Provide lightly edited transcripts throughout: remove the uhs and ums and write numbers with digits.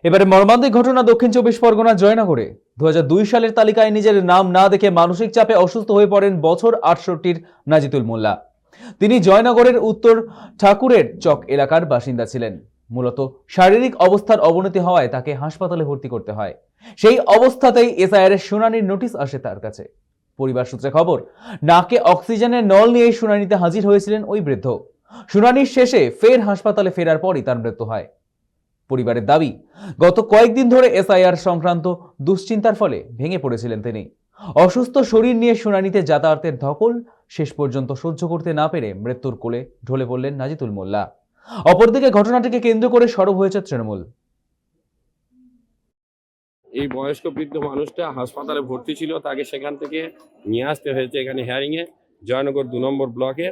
এবারে মর্মান্তিক ঘটনা দক্ষিণ 24 পরগনা জয়নগরে 2002 সালের তালিকায় নিজের নাম না দেখে মানসিক চাপে অসুস্থ হয়ে পড়েন বছর 68-র নাজিতুল মোল্লা। তিনি জয়নগরের উত্তর ঠাকুরের চক এলাকার বাসিন্দা ছিলেন। মূলত শারীরিক অবস্থার অবনতি হওয়ায় তাকে হাসপাতালে ভর্তি করতে হয়। সেই অবস্থাতেই এসআইআর এর শুনানির নোটিশ আসে তার কাছে। পরিবার সূত্রে খবর, নাকে অক্সিজেনের নল নিয়ে শুনানিতে হাজির হয়েছিলেন ওই বৃদ্ধ। শুনানির শেষে ফের হাসপাতালে ফেরার পরই তার মৃত্যু হয়। পরিবারের দাবি, গত কয়েকদিন ধরে এসআইআর সংক্রান্ত দুশ্চিন্তার ফলে ভেঙে পড়েছিলেন তিনি। অসুস্থ শরীর নিয়ে শুনানিতে যাতায়াতের ধকল শেষ পর্যন্ত সহ্য করতে না পেরে মৃত্যুর কোলে ঢলে পড়লেন নাজিতুল মোল্লা। অপরদিকে ঘটনাটিকে কেন্দ্র করে সরব হয়েছে তৃণমূল। এই বয়স্ক বৃদ্ধ মানুষটা হাসপাতালে ভর্তি ছিল, তাকে সেখান থেকে নিয়ে আসতে হয়েছে এখানে হিয়ারিং এ, জয়নগর 2 নম্বর ব্লকে।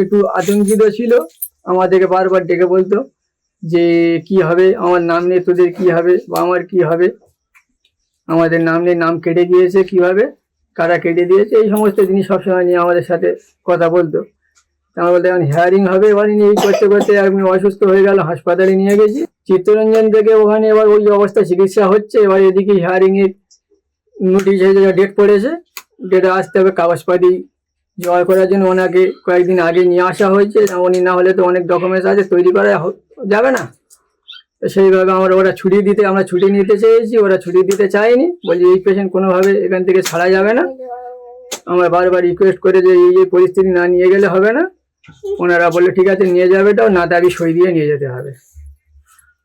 একটু আতঙ্কিত ছিল, আমাদেরকে বারবার ডেকে বলতো যে কি হবে, আমার নাম নেই, তোদের কি হবে বা আমার কি হবে, আমাদের নাম নেই, নাম কেটে গিয়েছে, কিভাবে কারা কেটে দিয়েছে, এই সমস্ত জিনিস সবসময় নিয়ে আমাদের সাথে কথা বলতো। আমরা বলতে এখন হিয়ারিং হবে, এবার নিয়ে করতে করতে আমি অসুস্থ হয়ে গেল, হাসপাতালে নিয়ে গেছি চিত্তরঞ্জন থেকে। ওখানে এবার ওই অবস্থা চিকিৎসা হচ্ছে। এবার এদিকে হিয়ারিং এর নোটিশ ডেট পড়েছে, ডেটে আসতে হবে, কাগজপাতি জোগাড় করার জন্য ওনাকে কয়েকদিন আগে নিয়ে আসা হয়েছে। উনি না হলে তো অনেক ডকুমেন্টস আছে, তৈরি করা যাবে না। তো সেইভাবে ওরা আমরা ছুটি নিতে চেয়েছি, ওরা ছুটি দিতে চায়নি, বলছি এই পেশেন্ট কোনোভাবে এখান থেকে ছাড়া যাবে না। আমরা বারবার রিকোয়েস্ট করে যে এই পরিস্থিতি না নিয়ে গেলে হবে না। ওনারা বললে ঠিক আছে নিয়ে যাবে, এটাও না দাবি সই দিয়ে নিয়ে যেতে হবে।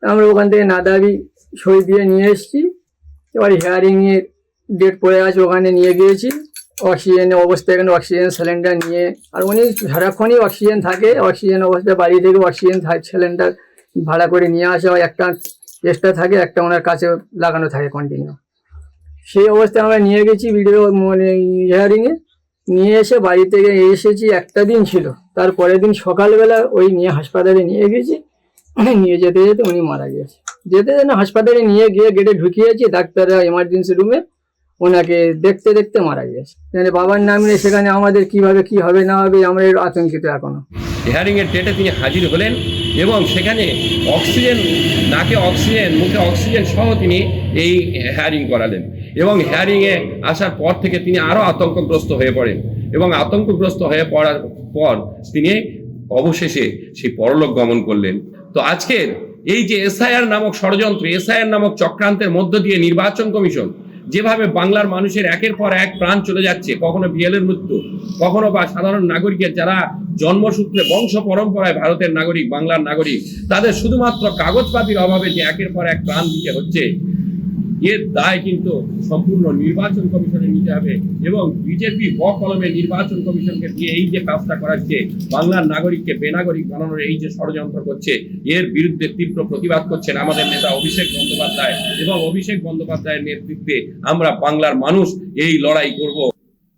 আমরা ওখান থেকে না দাবি সই দিয়ে নিয়ে এসেছি। এবার হিয়ারিং এর ডেট পড়ে আছে, ওখানে নিয়ে গিয়েছি। অক্সিজেনের অবস্থা, এখানে অক্সিজেন সিলিন্ডার নিয়ে, আর উনি সারাক্ষণই অক্সিজেন থাকে, অক্সিজেন অবস্থায় বাড়ি থেকে অক্সিজেন সিলিন্ডার ভাড়া করে নিয়ে আসা হয়। একটা এক্সট্রা থাকে, একটা ওনার কাছে লাগানো থাকে কন্টিনিউ। সেই অবস্থায় আমরা নিয়ে গেছি ভিডিও হিয়ারিংয়ে, নিয়ে এসে বাড়ি থেকে এসেছি, একটা দিন ছিল। তারপরের দিন সকালবেলা ওই নিয়ে হাসপাতালে নিয়ে গেছি। নিয়ে যেতে যেতে উনি মারা গেছে। যেতে হাসপাতালে নিয়ে গিয়ে গেটে ঢুকিয়েছি, ডাক্তাররা এমার্জেন্সি রুমে, ওনাকে দেখতে দেখতে মারা গেছে। বাবার নাম নেই, সেখানে আমাদের কিভাবে কি হবে না হবে আমরা আতঙ্কিত এখনো। হিয়ারিং এর ডেটে তিনি হাজির হলেন এবং সেখানে অক্সিজেন, নাকে অক্সিজেন, মুখে অক্সিজেন সহ তিনি এই হিয়ারিং করালেন। এবং হিয়ারিং এ আসার পর থেকে তিনি আরো আতঙ্কগ্রস্ত হয়ে পড়েন এবং আতঙ্কগ্রস্ত হয়ে পড়ার পর তিনি অবশেষে সেই পরলোক গমন করলেন। তো আজকের এই যে এসআইআর নামক ষড়যন্ত্র, এসআইআর নামক চক্রান্তের মধ্য দিয়ে নির্বাচন কমিশন যেভাবে বাংলার মানুষের একের পর এক প্রাণ চলে যাচ্ছে, কখনো বিএলের মৃত্যু, কখনো বা সাধারণ নাগরিকের যারা জন্মসূত্রে বংশ পরম্পরায় ভারতের নাগরিক, বাংলার নাগরিক, তাদের শুধুমাত্র কাগজপাতির অভাবে যে একের পর এক প্রাণ দিতে হচ্ছে, এর দায় কিন্তু সম্পূর্ণ নির্বাচন কমিশনের নিতে হবে। এবং বিজেপি বকলমে নির্বাচন কমিশনকে দিয়ে এই যে কাজটা করাচ্ছে, বাংলার নাগরিককে বেনাগরিক বানানোর এই যে ষড়যন্ত্র করছে, এর বিরুদ্ধে তীব্র প্রতিবাদ করছেন আমাদের নেতা অভিষেক বন্দ্যোপাধ্যায়। এবং অভিষেক বন্দ্যোপাধ্যায়ের নেতৃত্বে আমরা বাংলার মানুষ এই লড়াই করব।